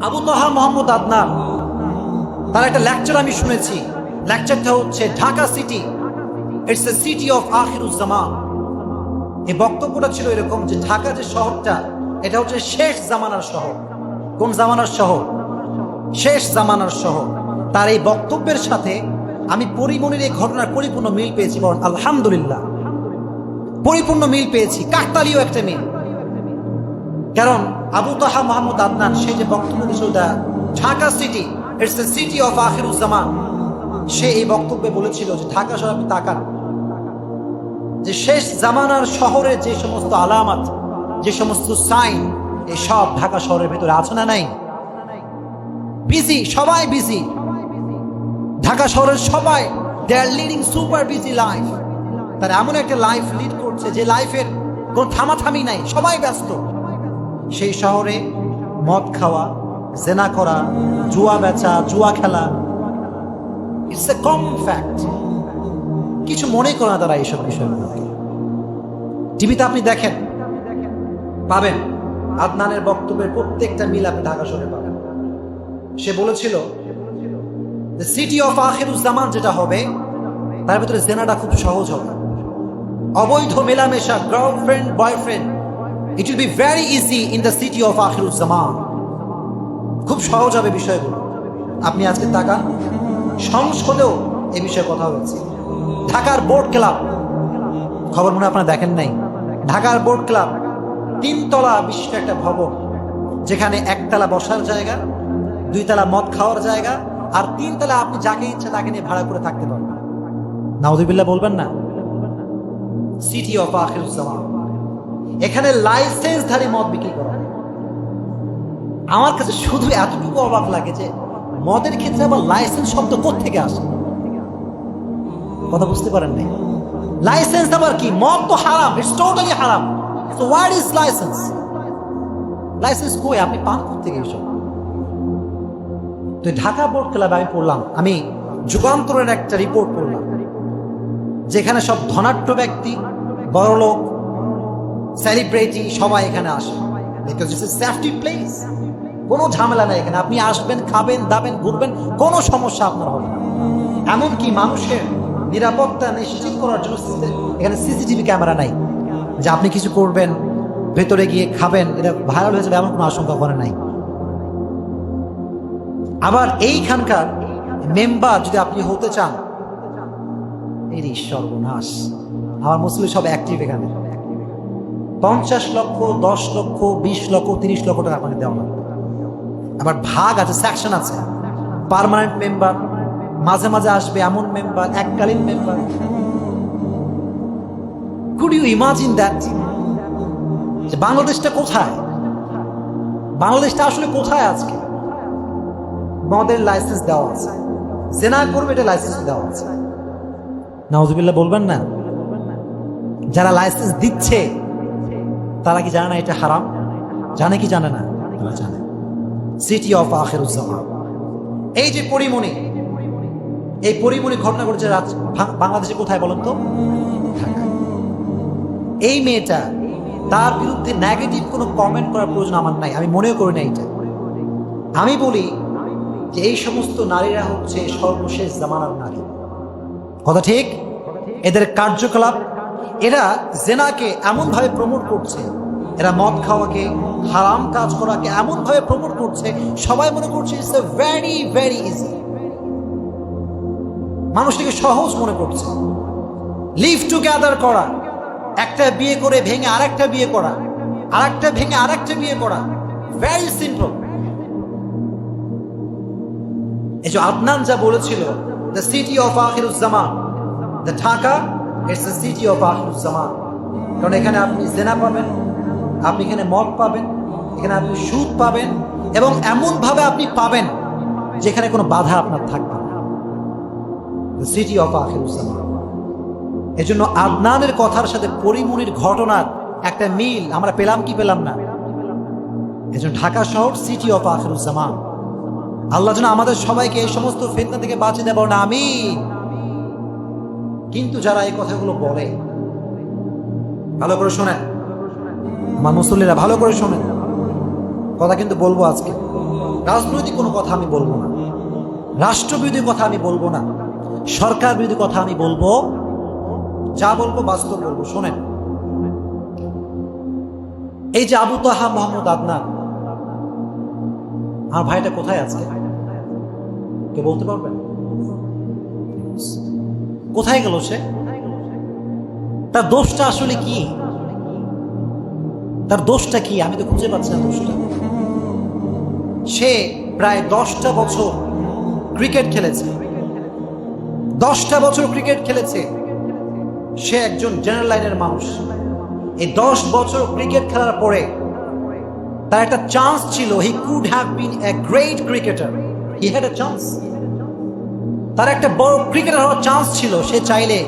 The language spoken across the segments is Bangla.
আবু তাহা মোহাম্মদ আদনান, তার একটা লেকচার আমি শুনেছি। লেকচারটা হচ্ছে Dhaka city, it's a city of Akhiruzzaman. এই বক্তব্যটা ছিল এরকম যে ঢাকা যে শহরটা, এটা হচ্ছে শেষ জামানার শহর। কোন জামানার শহর? শেষ জামানার শহর। তার এই বক্তব্যের সাথে আমি পরিমনির এই ঘটনার পরিপূর্ণ মিল পেয়েছি। বলেন আলহামদুলিল্লাহ, পরিপূর্ণ মিল পেয়েছি, কাকতালীয় একটা মিল। কারণ আবু তাহা মোহাম্মদ আদনান সে যে বক্তব্য দিয়েছিল, Dhaka city it's the city of Akhiruzzaman, সে এই বক্তব্যে বলেছিল যে ঢাকা শহর আপনি তাকান, যে শেষ জামানার শহরে যে সমস্ত আলামত, যে সমস্ত সাইন, এই সব ঢাকা শহরের ভিতরে আছে না নাই? বিজি, সবাই বিজি। ঢাকা শহরের সবাই they are leading super busy life. তারা এমন একটা লাইফ লিড করছে যে লাইফের কোন থামাথামি নাই, সবাই ব্যস্ত। সেই শহরে মদ খাওয়া, জেনা করা, জুয়া বেচা, জুয়া খেলা, ইটস এ কমন ফ্যাক্ট। কিছু মনে করে না তারা এইসব বিষয়গুলোকে। টিভিতে আপনি দেখেন, পাবেন আদনানের বক্তব্যের প্রত্যেকটা মিল আপনি ঢাকা শহরে পাবেন। সে বলেছিল দ্য সিটি অফ আখিরুজ্জামান যেটা হবে, তার ভিতরে জেনাটা খুব সহজ হবে। অবৈধ মেলামেশা, girlfriend boyfriend, it will be very easy in the city of Akhiruzzaman. খুব সহজ হবে বিষয়গুলো। আপনি আজকে তাকান, সংসদেও এ বিষয়ে কথা হয়েছে। ঢাকার বোর্ড ক্লাব, খবর মনে আপনারা দেখেন নাই? ঢাকার বোর্ড ক্লাব 3 তলা বিশিষ্ট একটা ভবন, যেখানে 1 তলা বসার জায়গা, 2 তলা মদ খাওয়ার জায়গা, আর 3 তলা আপনি যাকে ইচ্ছা তাকে নিয়ে ভাড়া করে থাকতে পারবেন। নাউযুবিল্লাহ বলবেন না? City of Akhiruzzaman. এখানে লাইসেন্সধারী মদ বিক্রি করা হয়। আমার কাছে শুধু এতটুকু অবাক লাগে যে মদের ক্ষেত্রে আবার লাইসেন্স শব্দ কোত্থেকে আসে? কথা বুঝতে পারেন নাই? লাইসেন্স আবার কি? মদ তো হারাম, ইটস টোটালি হারাম। So what is licence? Licence কই? আপনি পান কোত্থেকে এসব? তো ঢাকা বোর্ড ক্লাবে আমি পড়লাম, আমি যুগান্তরের একটা রিপোর্ট পড়লাম, যেখানে সব ধনাঢ্য ব্যক্তি, বড়লোক, সেলিব্রিটি সবাই এখানে আসে। Because it's a safety place. কোনো ঝামেলা নাই এখানে। আপনি আসবেন, খাবেন, দাবেন, ঘুরবেন, কোনো সমস্যা আপনার হবে না। এমনকি মানুষের নিরাপত্তা নিশ্চিত করার জন্য এখানে সিসিটিভি ক্যামেরা নাই, যে আপনি কিছু করবেন, ভেতরে গিয়ে খাবেন, এটা ভাইরাল হয়ে যাবে এমন কোনো আশঙ্কা করে নাই। আবার এইখানকার মেম্বার যদি আপনি হতে চান, এই সর্বনাশ, আমার মুসলিম সব অ্যাক্টিভ এখানে। 50 লক্ষ, 10 লক্ষ, 20 লক্ষ, 30 লক্ষ টাকা আপনাকে দেওয়া হবে। আবার ভাগ আছে, সেকশন আছে। পার্মানেন্ট মেম্বার, মাঝে মাঝে আসবে এমন মেম্বার, এককালীন member. Could you imagine that? যে বাংলাদেশটা কোথায়? বাংলাদেশটা আসলে কোথায় আজকে? মদের লাইসেন্স দেওয়া আছে, জেনা করবে এটা লাইসেন্স দেওয়া আছে। নাউযুবিল্লাহ বলবেন না? যারা লাইসেন্স দিচ্ছে তারা কি জানে না এটা হারাম? জানে কি জানে না? তারা জানে। City of Akhiruzzaman. এই যে পরিমণি, এই পরিমণি ঘটনা ঘটেছে বাংলাদেশে কোথায় বলেন তো? ঢাকায়। এই মেয়েটা, তার বিরুদ্ধে নেগেটিভ কোনো কমেন্ট করার প্রয়োজন আমার নাই, আমি মনেও করি না এটা। আমি বলি যে এই সমস্ত নারীরা হচ্ছে সর্বশেষ জামানার নারী। কথা ঠিক? এদের কার্যকলাপ, এরা জেনাকে এমন ভাবে প্রমোট করছে, এরা মদ খাওয়াকে, হারাম কাজ করাকে এমন ভাবে প্রমোট করছে, সবাই মনে করছে it's a very very easy. মানুষটাকে সহজ মনে করছে। লিভ টুগেদার করা, একটা বিয়ে করে ভেঙে আরেকটা বিয়ে করা, আরেকটা ভেঙে আরেকটা বিয়ে করা, ভেরি সিম্পল। এই যে আদনান যা বলেছিল, the city of Akhiruzzaman, the Dhaka it's the city of Akhiruzzaman. কারণ এখানে আপনি জেনা পাবেন, আপনি এখানে মদ পাবেন, এখানে আপনি সুদ পাবেন, এবং এমন ভাবে আপনি পাবেন যেখানে কোনো বাধা আপনার থাকবে না। The city of Akhiruzzaman. এজন্য আদনানের কথার সাথে পরিমণির ঘটনার একটা মিল আমরা পেলাম কি পেলাম না? এজন্য ঢাকা শহর সিটি অফ আখিরুজ্জামান। আল্লাহ যেন আমাদের সবাইকে এই সমস্ত ফিতনা থেকে বাঁচিয়ে দেব না, আমিন। কিন্তু যারা এই কথাগুলো বলে, ভালো করে শোনেন আমার মুসল্লিরা, ভালো করে শোনেন কথা কিন্তু বলবো আজকে। রাজনৈতিক কোনো কথা আমি বলবো না, রাষ্ট্রবিরোধী কথা আমি বলবো না, সরকার বিরোধী কথা আমি বলবো, যা বলবো বাস্তব বলবো। শোনেন, এই যে আবু তাহা মোহাম্মদ আদনান, আমার ভাইটা কোথায় আছে কে বলতে পারবেন? কোথায় গেল সে? তার দোষটা আসলে কি? তার দোষটা কি আমি তো খুঁজে পাচ্ছি না দোষটা। সে প্রায় 10টা বছর ক্রিকেট খেলেছে, 10টা বছর ক্রিকেট খেলেছে। সে একজন জেনারেল লাইনের মানুষ। এই 10 বছর ক্রিকেট খেলার পরে তার একটা চান্স ছিল, he could have been a great cricketer, he had a chance. তার একটা বড় ক্রিকেটার হওয়ার চান্স ছিল। সে চাইলে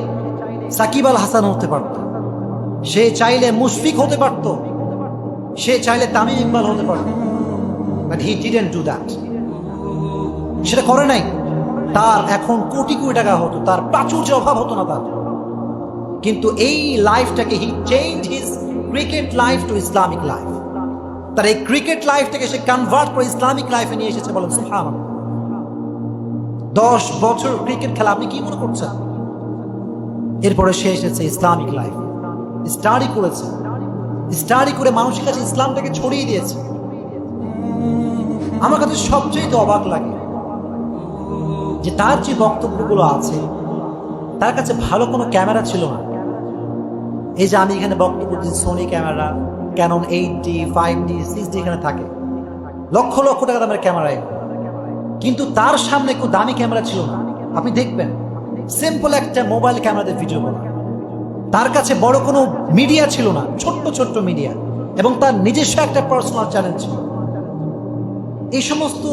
সাকিব আল হাসান হতে পারত, সে চাইলে মুশফিক হতে পারত, সে চাইলে তামিম ইকবাল হতে পারত, but he didn't do that. সেটা করে নাই। তার এখন কোটি কোটি টাকা হতো, তার প্রাচুর্য অভাব হতো না তার, কিন্তু এই লাইফটাকে he change his cricket life to Islamic life. তার এই ক্রিকেট লাইফটাকে সে কনভার্ট করে ইসলামিক লাইফে নিয়ে এসেছে। বলেন সুবহানাল্লাহ। 10 বছর ক্রিকেট খেলা আপনি কি মনে করছেন? এরপরে সে এসেছে ইসলামিক লাইফ, স্টাডি করেছে, স্টাডি করে মানুষের কাছে ইসলামটাকে ছড়িয়ে দিয়েছে। আমার কাছে সবচেয়ে অবাক লাগে যে তার যে বক্তব্যগুলো আছে, তার কাছে ভালো কোনো ক্যামেরা ছিল না। এই যে আমি এখানে বক্তব্য দিচ্ছি, Sony camera, Canon 8D, 5D, 6D এখানে থাকে, লক্ষ লক্ষ টাকা দামের ক্যামেরা, কিন্তু তার সামনে কোনো দামি ক্যামেরা ছিল না। আপনি দেখবেন সিম্পল একটা মোবাইল ক্যামেরাতে ভিডিও করা। তার কাছে বড় কোনো মিডিয়া ছিল না, ছোট্ট ছোট্ট মিডিয়া, এবং তার নিজস্ব একটা পার্সোনাল চ্যানেল ছিল। এই সমস্ত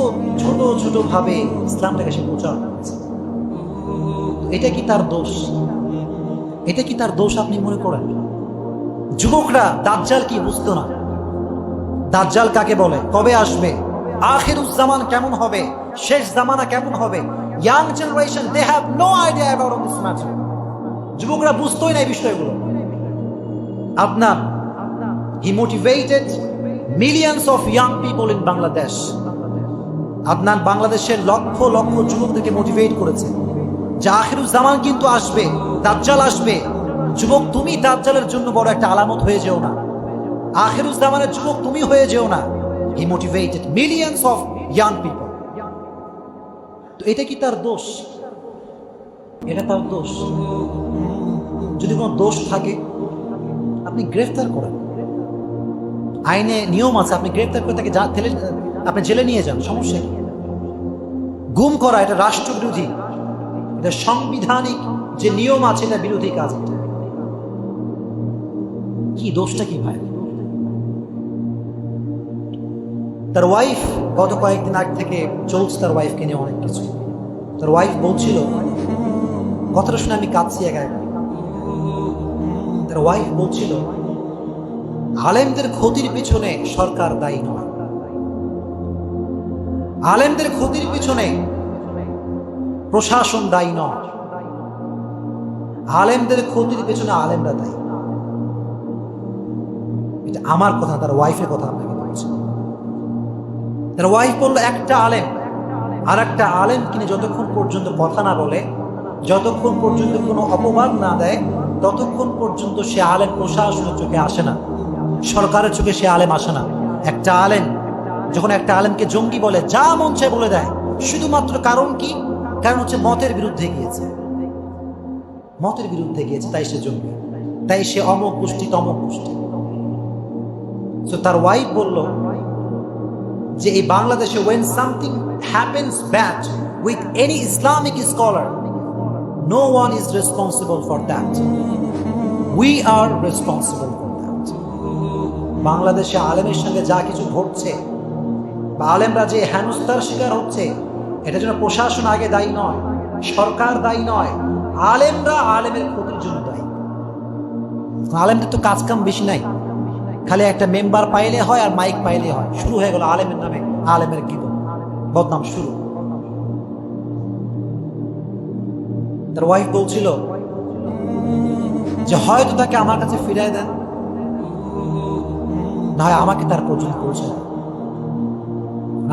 ছোট ছোট ভাবে ইসলামটাকে সে প্রচার করেছে। এটা কি তার দোষ? এটা কি তার দোষ আপনি মনে করেন? যুবকরা দাজ্জাল কি বুঝতো না? দাজ্জাল কাকে বলে, কবে আসবে, আখিরুজ জামান কেমন হবে, শেষ জামানা কেমন হবে, young generation they have no idea about this matter. যুবকরা বুঝতোই না এই বিষয়গুলো। Adnan, he motivated millions of young people in Bangladesh. Adnan বাংলাদেশের লক্ষ লক্ষ যুবকদেরকে মোটিভেট করেছে যে আখিরুজ জামান কিন্তু আসবে, দাজ্জাল আসবে। যুবক, তুমি দাজ্জালের জন্য বড় একটা আলামত হয়ে যেও না, আখিরুজ জামানের যুবক তুমি হয়ে যেও না। He motivated millions of young people. তো এটা কি তার দোষ? এটা তার দোষ? যদি কোনো দোষ থাকে আপনি গ্রেফতার করেন, আইনে নিয়ম আছে, আপনি গ্রেফতার করে তাকে আপনি জেলে নিয়ে যান, সমস্যা কি? গুম করা এটা রাষ্ট্রবিরোধী, এটা সাংবিধানিক যে নিয়ম আছে এটা বিরোধী কাজ। কি দোষটা কি ভাই? তার ওয়াইফ গত কয়েকদিন আগ থেকে চলছে তার ওয়াইফকে নিয়ে অনেক কিছু। তার ওয়াইফ বলছিল, কথাটা শুনে আমি কাঁদছি একা একা। তার ওয়াইফ বলছিল, আলেমদের ক্ষতির পিছনে সরকার দায়ী নয়, আলেমদের ক্ষতির পিছনে প্রশাসন দায়ী নয়, আলেমদের ক্ষতির পিছনে আলেমরা দায়ী। এটা আমার কথা, তার ওয়াইফের কথা আপনাকে বলছি। তার ওয়াইফ বললো, একটা আলেম আর একটা আলেম কিনে যতক্ষণ পর্যন্ত কথা না বলে, যতক্ষণ পর্যন্ত কোনো অপবাদ না দেয়, ততক্ষণ পর্যন্ত সে আলেম প্রশাসনের চোখে আসে না, সরকারের চোখে সে আলেম আসে না। একটা আলেম যখন একটা আলেমকে জঙ্গি বলে, যা মন চায় বলে দেয়, শুধুমাত্র কারণ কি? কারণ হচ্ছে মতের বিরুদ্ধে গিয়েছে, মতের বিরুদ্ধে গিয়েছে, তাই সে জঙ্গি, তাই সে অমুক গোষ্ঠী তমুক গোষ্ঠী। তো তার ওয়াইফ বলল যে এই বাংলাদেশে when something happens bad with any Islamic scholar, no one is responsible for that, we are responsible for that. বাংলাদেশে আলেমের সঙ্গে যা কিছু ঘটছে বা আলেমরা যে হেনস্থার শিকার হচ্ছে, এটার জন্য প্রশাসন আগে দায়ী নয়, সরকার দায়ী নয়, আলেমরা আলেমের ক্ষতির জন্য দায়ী। আলেমদের তো কাজ কাম বেশি নাই, খালি একটা মেম্বার পাইলে হয় আর মাইক পাইলে হয়, শুরু হয়ে গেল আলেমের নামে আলেমের কি বদনাম শুরু। তার ওয়াইফ বলছিল যে হয়তো তাকে আমার কাছে ফিরাই দেন, না হয় আমাকে তার পর্যন্ত পৌঁছে দেন।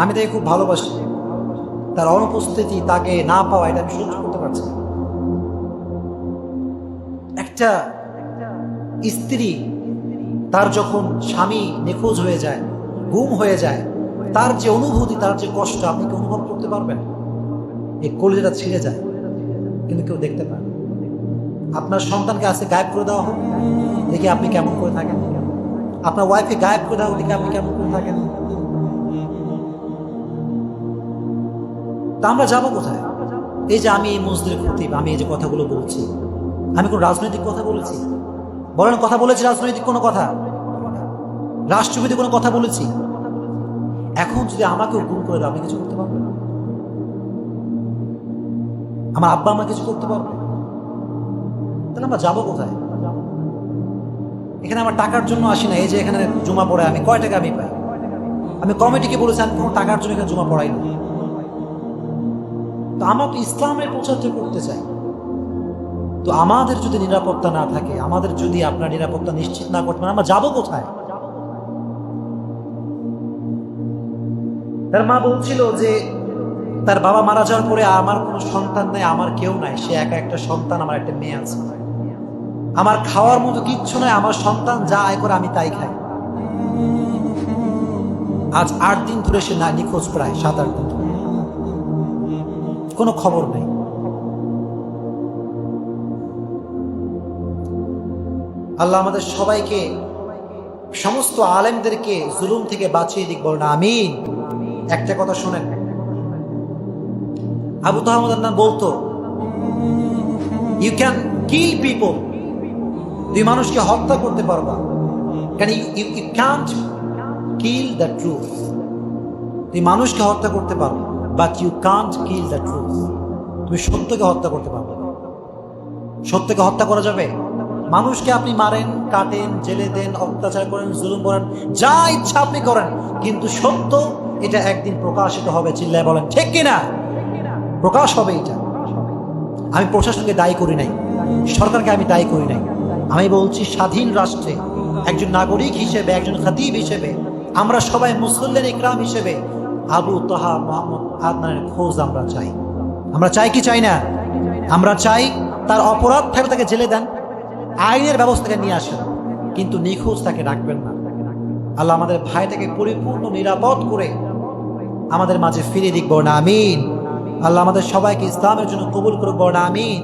আমি তাকে খুব ভালোবাসি, তার অনুপস্থিতি, তাকে না পাওয়া, এটা আমি সহ্য করতে পারছি না। একটা স্ত্রী তার যখন স্বামী নিখোঁজ হয়ে যায়, গুম হয়ে যায়, তার যে অনুভূতি, তার যে কষ্ট, আপনি কি অনুভব করতে পারবেন? এই কলিজাটা ছিঁড়ে যায়, কিন্তু কেউ দেখতে পায় না। আপনার সন্তানকে আজকে গায়েব করে দেওয়া হোক, দেখি আপনি কেমন করে থাকেন। আপনার ওয়াইফকে গায়েব করে দেওয়া হোক, দেখি আপনি কেমন করে থাকেন। তা আমরা যাবো কোথায়? এই যে আমি এই মসজিদের খতিব, আমি এই যে কথাগুলো বলছি, আমি কোন রাজনৈতিক কথা বলেছি? বলেন, কথা বলেছি রাজনৈতিক কোনো কথা? রাষ্ট্রবিধি কোনো কথা বলেছি? এখন যদি আমাকেও গুম করে দাও, আপনি কিছু করতে পারবেন? আমার আব্বা আমার কিছু করতে পারবে? তাহলে আমরা যাবো কোথায়? এখানে আমার টাকার জন্য আসি না। এই যে এখানে জমা পড়ে, আমি কয় টাকা আমি পাই? আমি কমিটিকে বলেছি আমি কোনো টাকার জন্য এখানে জমা পড়াই না। তো আমরা তো ইসলামের প্রচারটা করতে চাই। তো আমাদের যদি নিরাপত্তা না থাকে, আমাদের যদি আপনার নিরাপত্তা নিশ্চিত না করতে পারেন, আমরা যাবো কোথায়? তার মা বলছিল যে তার বাবা মারা যাওয়ার পরে আমার কোনো সন্তান নাই, আমার কেউ নাই, সে একা একটা সন্তান, আমার একটা মেয়ে আছে, আমার খাওয়ার মতো কিচ্ছু নাই, আমার সন্তান যা আয় করে আমি তাই খাই। আজ 8 দিন ধরে সে না নিখোঁজ, প্রায় 7-8 দিন ধরে, কোনো খবর নেই। আল্লাহ আমাদের সবাইকে, সমস্ত আলেমদেরকে জুলুম থেকে বাঁচিয়ে দিক, বলেন আমিন। একটা কথা শোনেন, আবু তাহমদ আদনান বলতো, ইউ ক্যান কিল পিপল, তুই মানুষকে হত্যা করতে পারবা, কেন you can't kill the truth. তুই মানুষকে হত্যা করতে পারো, but you can't kill the truth. তুমি সত্যকে হত্যা করতে পারবে না। সত্যকে হত্যা করা যাবে? মানুষকে আপনি মারেন, কাটেন, জেলে দেন, অত্যাচার করেন, জুলুম করেন, যা ইচ্ছা আপনি করেন, কিন্তু সত্য এটা একদিন প্রকাশিত হবে। চিল্লায় বলেন ঠিক কিনা? প্রকাশ হবে এটা। আমি প্রশাসনকে দায়ী করি নাই, সরকারকে আমি দায়ী করি নাই। আমি বলছি স্বাধীন রাষ্ট্রে একজন নাগরিক হিসেবে, একজন খতিব হিসেবে, আমরা সবাই মুসল্লিন ইকরাম হিসেবে আবু তাহা মোহাম্মদ আদনানের খোঁজ আমরা চাই। আমরা চাই কি চাই না? আমরা চাই তার অপরাধ থাকলে তাকে জেলে দেন, আইনের ব্যবস্থাকে নিয়ে আসেন, কিন্তু নিখোঁজ তাকে রাখবেন না। আল্লাহ আমাদের ভাইটাকে পরিপূর্ণ নিরাপদ করে আমাদের মাঝে ফিরিয়ে দিক, বলেন আমিন। আল্লাহ আমাদের সবাইকে ইসলামের জন্য কবুল করুক, বলেন আমিন।